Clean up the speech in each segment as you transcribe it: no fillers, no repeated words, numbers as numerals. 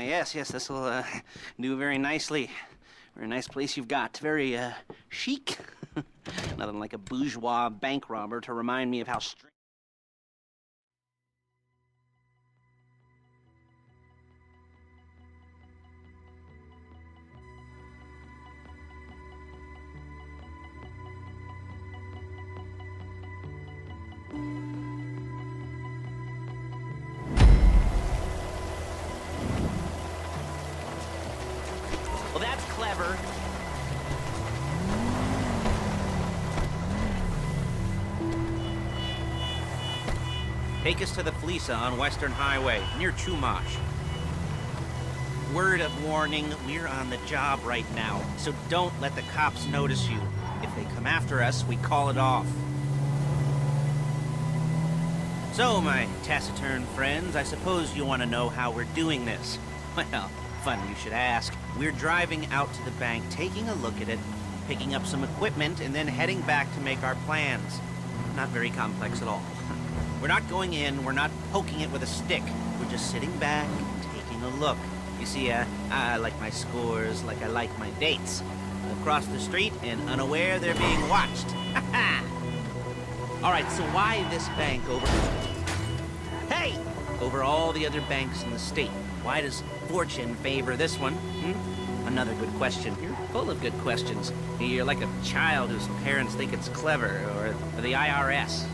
Yes, this will do very nicely. Very nice place you've got. Very chic. Nothing like a bourgeois bank robber to remind me of how strange. Well, that's clever. Take us to the Fleeca on Western Highway, near Chumash. Word of warning, we're on the job right now, so don't let the cops notice you. If they come after us, we call it off. So, my taciturn friends, I suppose you want to know how we're doing this. Well, funny you should ask. We're driving out to the bank, taking a look at it, picking up some equipment, and then heading back to make our plans. Not very complex at all. We're not going in, we're not poking it with a stick. We're just sitting back, taking a look. You see, I like my scores like I like my dates. We'll cross the street and unaware they're being watched. All right, so why this bank over all the other banks in the state? Why does fortune favor this one? Another good question. You're full of good questions. You're like a child whose parents think it's clever, or the IRS.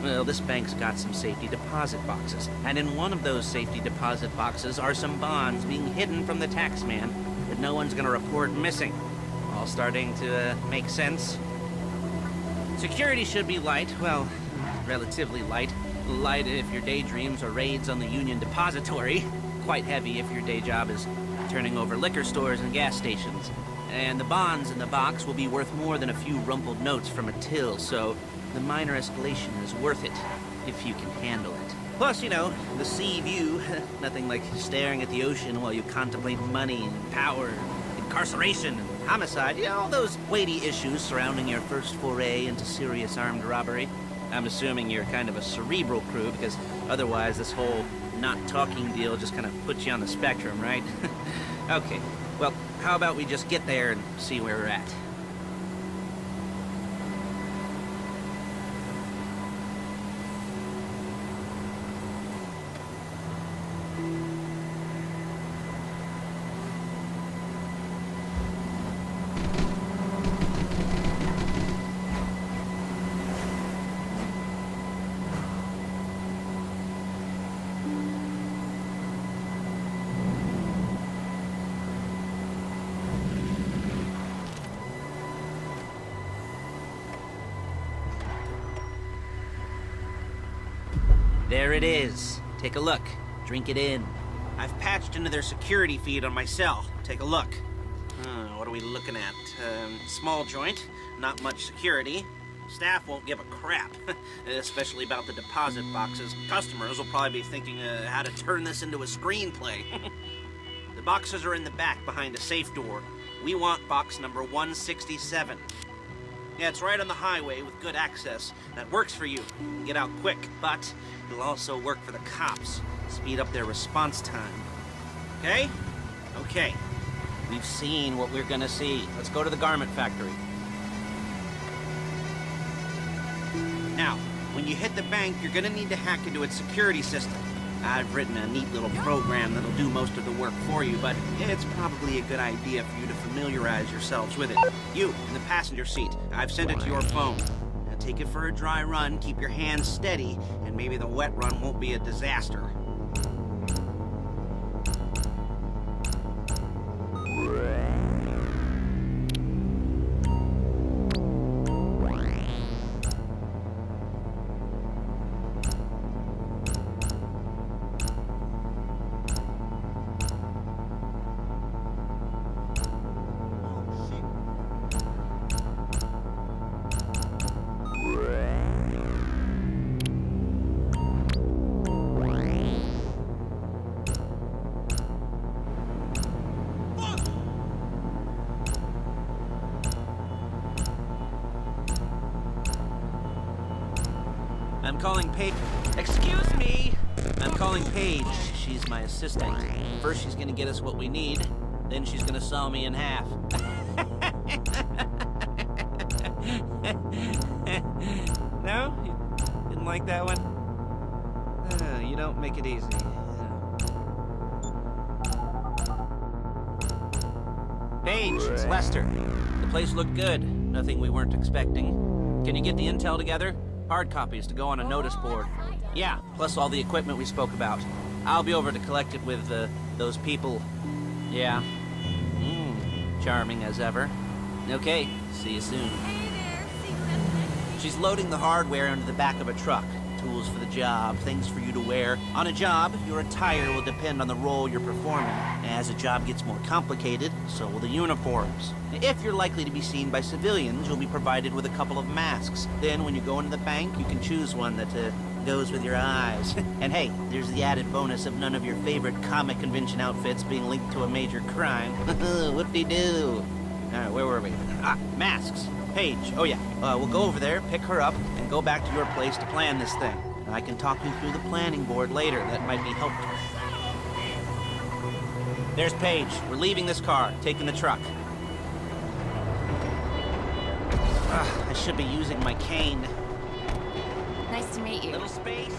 Well, this bank's got some safety deposit boxes, and in one of those safety deposit boxes are some bonds being hidden from the tax man that no one's gonna report missing. All starting to make sense? Security should be light, well, relatively light. Light if your daydreams are raids on the Union Depository. Quite heavy if your day job is turning over liquor stores and gas stations. And the bonds in the box will be worth more than a few rumpled notes from a till, so the minor escalation is worth it, if you can handle it. Plus, you know, the sea view. Nothing like staring at the ocean while you contemplate money and power, incarceration and homicide. You know, all those weighty issues surrounding your first foray into serious armed robbery. I'm assuming you're kind of a cerebral crew, because otherwise this whole not talking deal just kind of puts you on the spectrum, right? Okay, well, how about we just get there and see where we're at? There it is. Take a look. Drink it in. I've patched into their security feed on my cell. Take a look. What are we looking at? Small joint, not much security. Staff won't give a crap, especially about the deposit boxes. Customers will probably be thinking how to turn this into a screenplay. The boxes are in the back behind a safe door. We want box number 167. Yeah, it's right on the highway with good access. That works for you. Get out quick, but it'll also work for the cops. Speed up their response time. Okay? Okay. We've seen what we're gonna see. Let's go to the garment factory. Now, when you hit the bank, you're gonna need to hack into its security system. I've written a neat little program that'll do most of the work for you, but it's probably a good idea for you to familiarize yourselves with it. You, in the passenger seat, I've sent it to your phone. Now take it for a dry run, keep your hands steady, and maybe the wet run won't be a disaster. I'm calling Paige. Excuse me! I'm calling Paige. she's my assistant. First she's gonna get us what we need, then she's gonna saw me in half. No? You didn't like that one? You don't make it easy. Paige, it's Lester. The place looked good. Nothing we weren't expecting. Can you get the intel together? Hard copies to go on a notice board. Yeah, plus all the equipment we spoke about. I'll be over to collect it with, those people. Yeah. Charming as ever. Okay, see you soon. She's loading the hardware into the back of a truck. Tools for the job, things for you to wear. On a job, your attire will depend on the role you're performing. As the job gets more complicated, so will the uniforms. If you're likely to be seen by civilians, you'll be provided with a couple of masks. Then when you go into the bank, you can choose one that goes with your eyes. And hey, there's the added bonus of none of your favorite comic convention outfits being linked to a major crime. Whoop-de-doo. Alright, where were we? Masks. Paige. Oh yeah, we'll go over there, pick her up, and go back to your place to plan this thing. I can talk you through the planning board later. That might be helpful. There's Paige. We're leaving this car, taking the truck. I should be using my cane. Nice to meet you. Little space.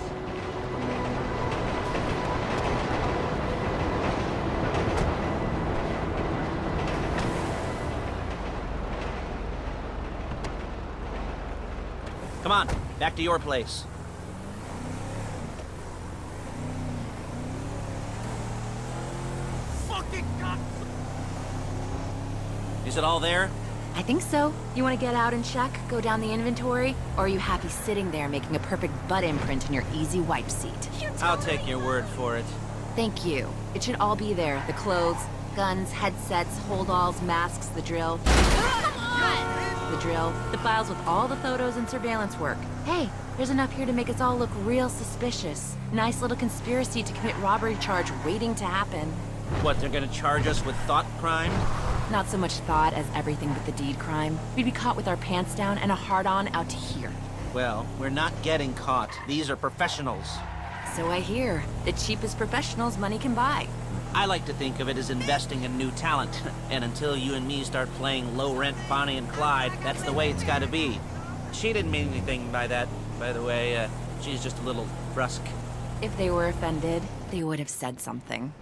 Come on, back to your place. Fucking God! Is it all there? I think so. You want to get out and check, go down the inventory? Or are you happy sitting there making a perfect butt imprint in your easy wipe seat? I'll take your word for it. Thank you. It should all be there. The clothes, guns, headsets, holdalls, masks, the drill. The drill, the files with all the photos and surveillance work. Hey, there's enough here to make us all look real suspicious. Nice little conspiracy to commit robbery charge waiting to happen. What, they're gonna charge us with thought crime? Not so much thought as everything but the deed crime. We'd be caught with our pants down and a hard-on out to here. Well, we're not getting caught. These are professionals. So I hear. The cheapest professionals money can buy. I like to think of it as investing in new talent. And until you and me start playing low-rent Bonnie and Clyde, that's the way it's gotta be. She didn't mean anything by that, by the way. She's just a little brusque. If they were offended, they would have said something.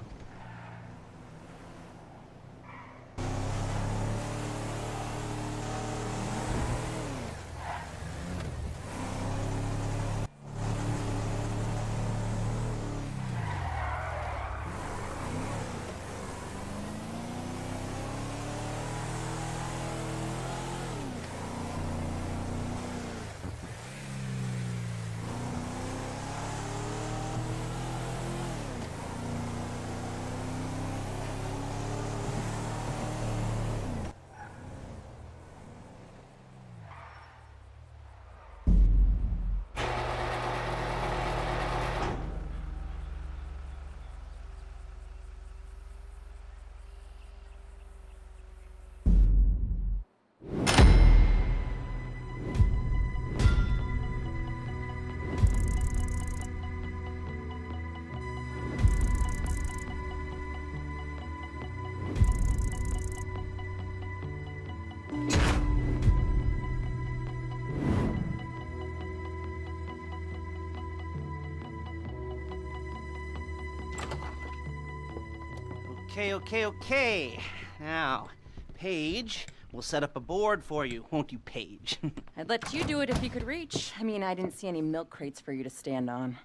Okay. Now, Paige, we'll set up a board for you, won't you, Paige? I'd let you do it if you could reach. I mean, I didn't see any milk crates for you to stand on.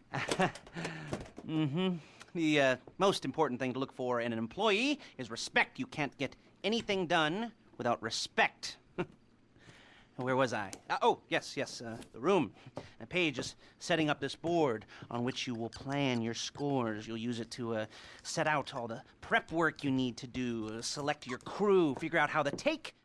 The most important thing to look for in an employee is respect. You can't get anything done without respect. Where was I? Yes, the room. Now, Paige is setting up this board on which you will plan your scores. You'll use it to set out all the prep work you need to do, select your crew, figure out how the take...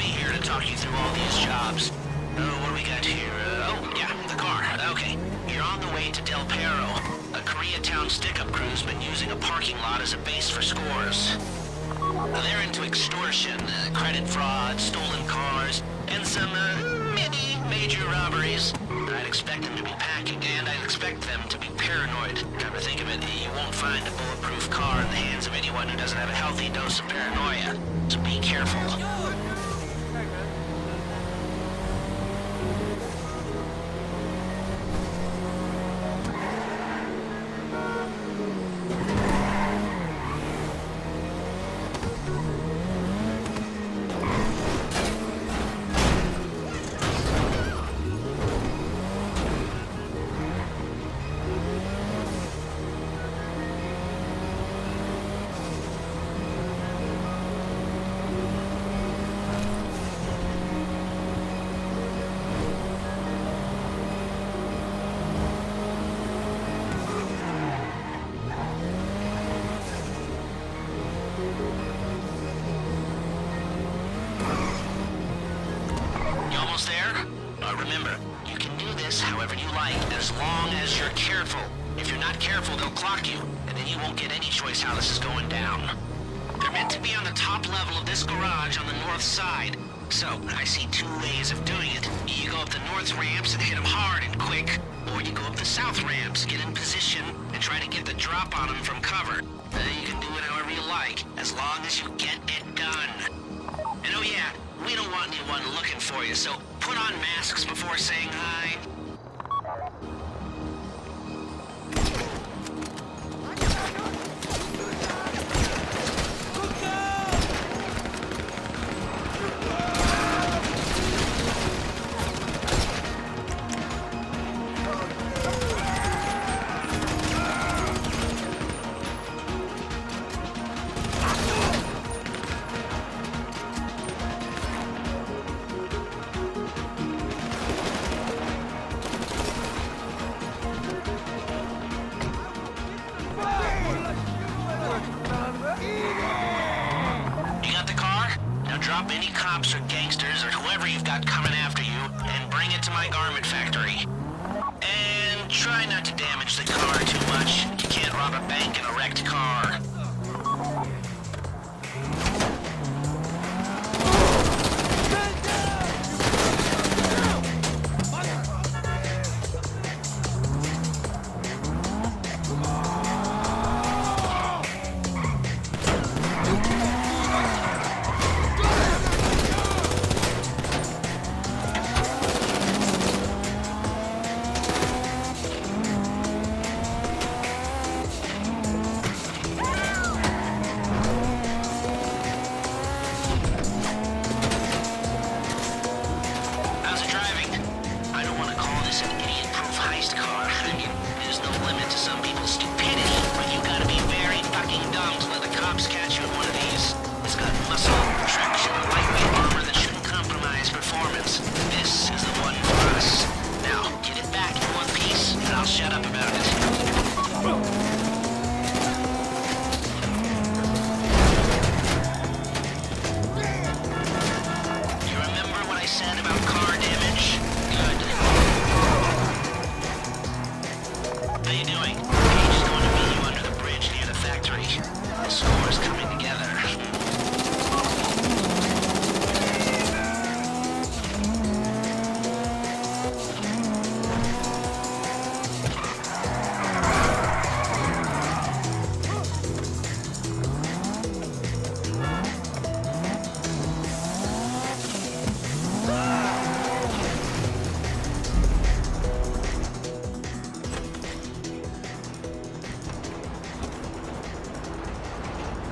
be here to talk you through all these jobs. Oh, what do we got here? Oh, yeah, the car. Okay. You're on the way to Del Perro. A Koreatown stick-up crew's been using a parking lot as a base for scores. They're into extortion, credit fraud, stolen cars, and some, mini major robberies. I'd expect them to be packing, and I'd expect them to be paranoid. Come to think of it, you won't find a bulletproof car in the hands of anyone who doesn't have a healthy dose of paranoia. So be careful. Almost there? Remember, you can do this however you like, as long as you're careful. If you're not careful, they'll clock you, and then you won't get any choice how this is going down. They're meant to be on the top level of this garage on the north side. So, I see two ways of doing it. You go up the north ramps and hit them hard and quick, or you go up the south ramps, get in position, and try to get the drop on them from cover. You can do it however you like, as long as you get it done. And oh yeah, we don't want anyone looking for you, so put on masks before saying hi. Drop any cops or gangsters or whoever you've got coming after you and bring it to my garment factory. And try not to damage the car too much. You can't rob a bank in a wrecked car.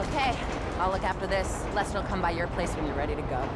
Okay, I'll look after this. Lester will come by your place when you're ready to go.